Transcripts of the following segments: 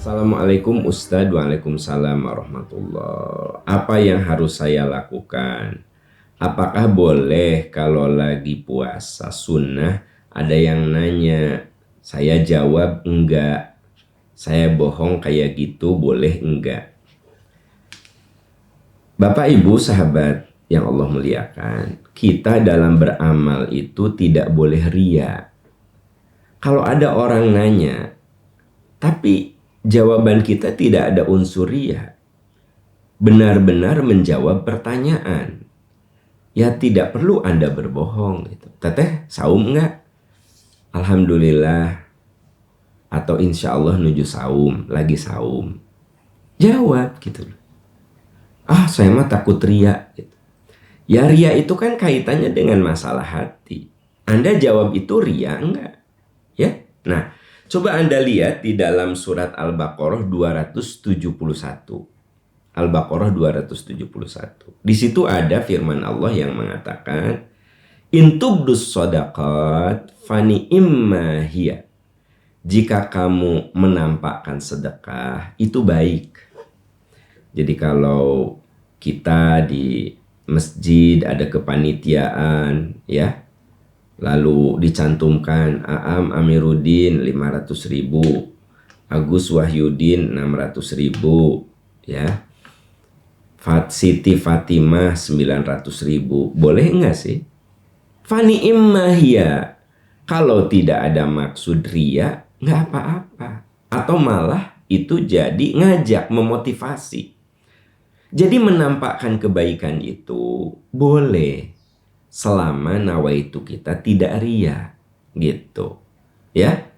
Assalamualaikum Ustadz. Waalaikumsalam warahmatullah. Apa yang harus saya lakukan? Apakah boleh kalau lagi puasa sunnah? Ada yang nanya. Saya jawab enggak. Saya bohong kayak gitu boleh enggak? Bapak Ibu sahabat yang Allah muliakan, kita dalam beramal itu tidak boleh ria. Kalau ada orang nanya, tapi jawaban kita tidak ada unsur ria, benar-benar menjawab pertanyaan, ya tidak perlu Anda berbohong gitu. Teteh saum enggak? Alhamdulillah. Atau insya Allah nuju saum, lagi saum. Jawab gitu. Saya mah takut ria gitu. Ya ria itu kan kaitannya dengan masalah hati. Anda jawab itu ria enggak? Ya. Nah, coba Anda lihat di dalam surat Al-Baqarah 271. Al-Baqarah 271. Di situ ada firman Allah yang mengatakan, "In tubdus shadaqat fani imma hiya." Jika kamu menampakkan sedekah, itu baik. Jadi kalau kita di masjid ada kepanitiaan, ya, lalu dicantumkan Aam Amiruddin 500.000, Agus Wahyudin 600.000, ya, Siti Fatimah 900.000, boleh enggak sih? Fani immahia, kalau tidak ada maksud ria, nggak apa-apa. Atau malah itu jadi ngajak, memotivasi. Jadi menampakkan kebaikan itu boleh selama nawaitu kita tidak ria, gitu. Ya.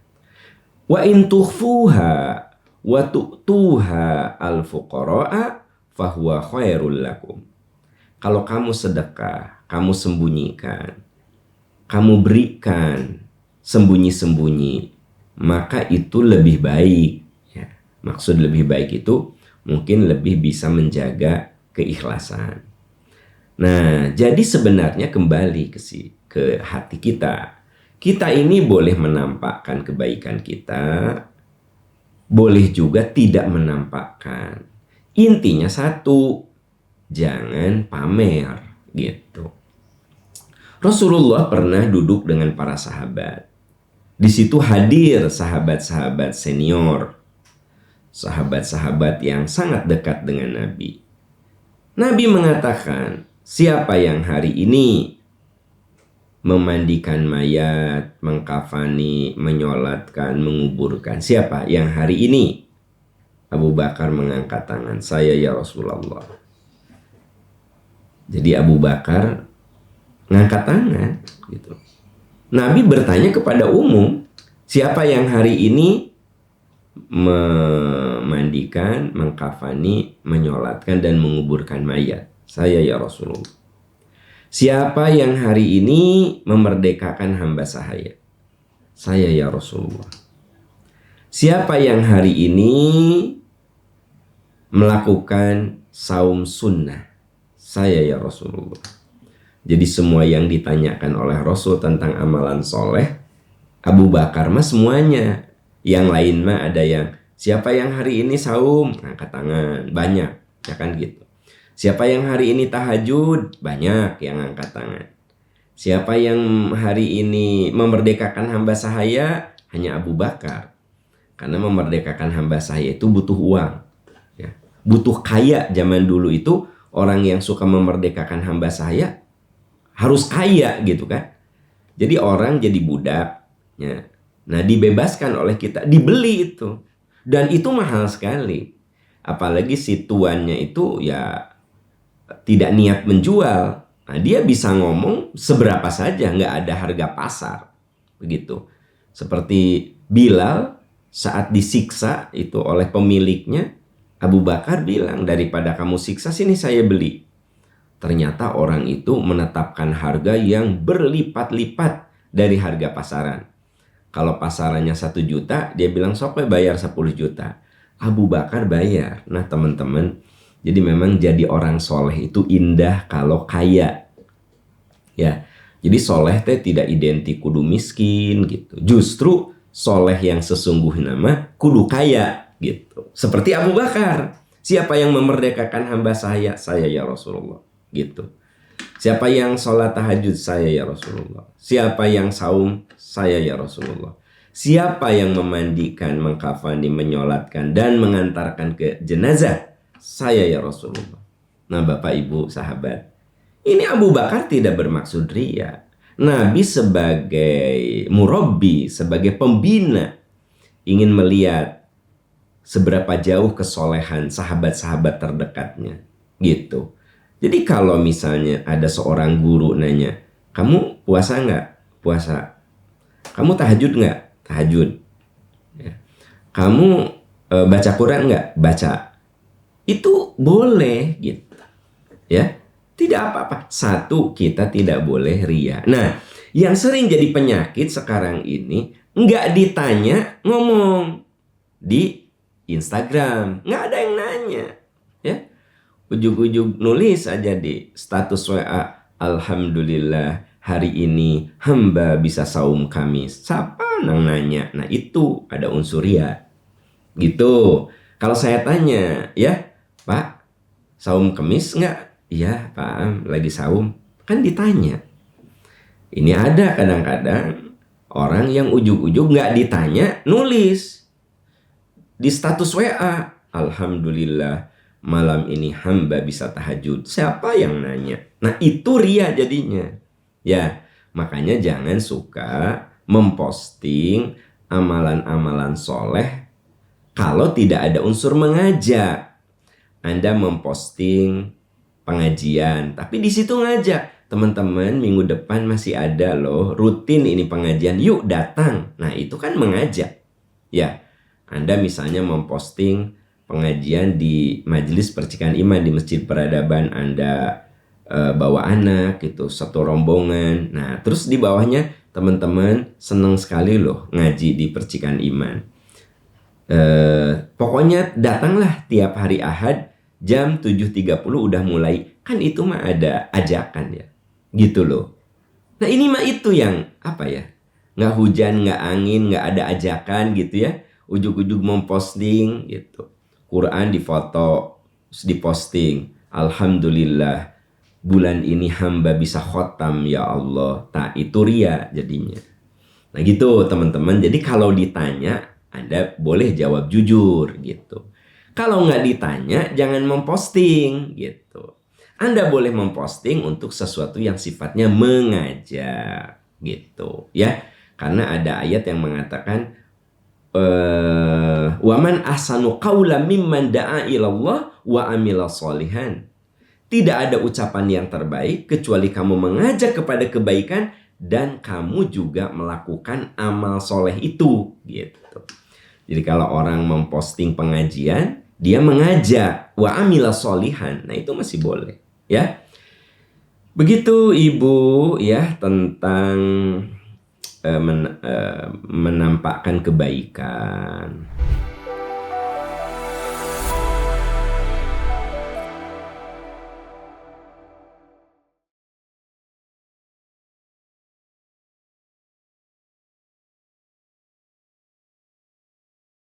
Wa in tukhfuha wa tu'tuha al-fuqara'a fahuwa khairul lakum. Kalau kamu sedekah, kamu sembunyikan, kamu berikan sembunyi-sembunyi, maka itu lebih baik. Ya. Maksud lebih baik itu mungkin lebih bisa menjaga keikhlasan. Nah, jadi sebenarnya kembali ke hati kita. Kita ini boleh menampakkan kebaikan kita, boleh juga tidak menampakkan. Intinya satu, jangan pamer gitu. Rasulullah pernah duduk dengan para sahabat. Di situ hadir sahabat-sahabat senior, sahabat-sahabat yang sangat dekat dengan Nabi. Nabi mengatakan, siapa yang hari ini memandikan mayat, mengkafani, menyolatkan, menguburkan? Siapa yang hari ini? Abu Bakar mengangkat tangan, saya ya Rasulullah. Jadi Abu Bakar ngangkat tangan gitu. Nabi bertanya kepada umum, siapa yang hari ini memandikan, mengkafani, menyolatkan dan menguburkan mayat? Saya ya Rasulullah. Siapa yang hari ini memerdekakan hamba sahaya? Saya ya Rasulullah. Siapa yang hari ini melakukan saum sunnah? Saya ya Rasulullah. Jadi semua yang ditanyakan oleh Rasul tentang amalan soleh, Abu Bakar mah semuanya. Yang lain mah ada yang, siapa yang hari ini saum? Angkat tangan, banyak, ya kan gitu. Siapa yang hari ini tahajud? Banyak yang angkat tangan. Siapa yang hari ini memerdekakan hamba sahaya? Hanya Abu Bakar. Karena memerdekakan hamba sahaya itu butuh uang, ya. Butuh kaya. Zaman dulu itu orang yang suka memerdekakan hamba sahaya harus kaya gitu kan. Jadi orang jadi budak, ya. Nah, dibebaskan oleh kita, dibeli itu. Dan itu mahal sekali. Apalagi si tuannya itu ya tidak niat menjual. Nah, dia bisa ngomong seberapa saja, nggak ada harga pasar. Begitu. Seperti Bilal saat disiksa itu oleh pemiliknya, Abu Bakar bilang, daripada kamu siksa, sini saya beli. Ternyata orang itu menetapkan harga yang berlipat-lipat dari harga pasaran. Kalau pasarannya 1 juta, dia bilang sok bayar 10 juta. Abu Bakar bayar. Nah teman-teman, jadi memang jadi orang soleh itu indah kalau kaya. Ya, jadi soleh teh tidak identik kudu miskin gitu. Justru soleh yang sesungguhnya mah kudu kaya gitu. Seperti Abu Bakar, siapa yang memerdekakan hamba saya? Saya ya Rasulullah, gitu. Siapa yang sholat tahajud? Saya ya Rasulullah. Siapa yang saum? Saya ya Rasulullah. Siapa yang memandikan, mengkafani, menyolatkan dan mengantarkan ke jenazah? Saya ya Rasulullah. Nah, Bapak Ibu sahabat, ini Abu Bakar tidak bermaksud ria. Nabi sebagai murabbi, sebagai pembina, ingin melihat seberapa jauh kesolehan sahabat-sahabat terdekatnya, gitu. Jadi kalau misalnya ada seorang guru nanya, kamu puasa nggak? Puasa. Kamu tahajud nggak? Tahajud. Ya. Kamu baca Quran nggak? Baca. Itu boleh gitu. Ya, tidak apa-apa. Satu, kita tidak boleh ria. Nah, yang sering jadi penyakit sekarang ini, nggak ditanya, ngomong di Instagram, nggak ada yang nanya, ya. Ujug-ujug nulis aja di status WA, Alhamdulillah hari ini hamba bisa saum Kamis. Siapa nang nanya? Nah, itu ada unsur ria, gitu. Kalau saya tanya, ya Pak, saum Kamis nggak? Iya Pak, lagi saum. Kan ditanya. Ini ada kadang-kadang orang yang ujug-ujug nggak ditanya, nulis di status WA, Alhamdulillah malam ini hamba bisa tahajud. Siapa yang nanya? Nah, itu ria jadinya. Ya, makanya jangan suka memposting amalan-amalan soleh kalau tidak ada unsur mengajak. Anda memposting pengajian, tapi di situ ngajak, teman-teman minggu depan masih ada loh, rutin ini pengajian, yuk datang. Nah, itu kan mengajak. Ya, Anda misalnya memposting pengajian di Majelis Percikan Iman di Masjid Peradaban, Anda bawa anak gitu, satu rombongan. Nah, terus di bawahnya, teman-teman senang sekali loh ngaji di Percikan Iman. Pokoknya datanglah tiap hari Ahad jam 7.30 udah mulai. Kan itu mah ada ajakan ya, gitu loh. Nah, ini mah itu yang apa ya, nggak hujan, nggak angin, nggak ada ajakan gitu ya. Ujug-ujug memposting gitu, Quran difoto, diposting, Alhamdulillah bulan ini hamba bisa khotam ya Allah. Tak, itu ria jadinya. Nah gitu teman-teman. Jadi kalau ditanya, Anda boleh jawab jujur gitu. Kalau nggak ditanya, jangan memposting gitu. Anda boleh memposting untuk sesuatu yang sifatnya mengajak gitu ya. Karena ada ayat yang mengatakan waman ahsanu qawlan mimman da'a ilallah wa amila sholihan. Tidak ada ucapan yang terbaik kecuali kamu mengajak kepada kebaikan dan kamu juga melakukan amal soleh itu gitu. Jadi kalau orang memposting pengajian, dia mengajak wa amila sholihan, nah itu masih boleh ya. Begitu Ibu ya tentang menampakkan kebaikan.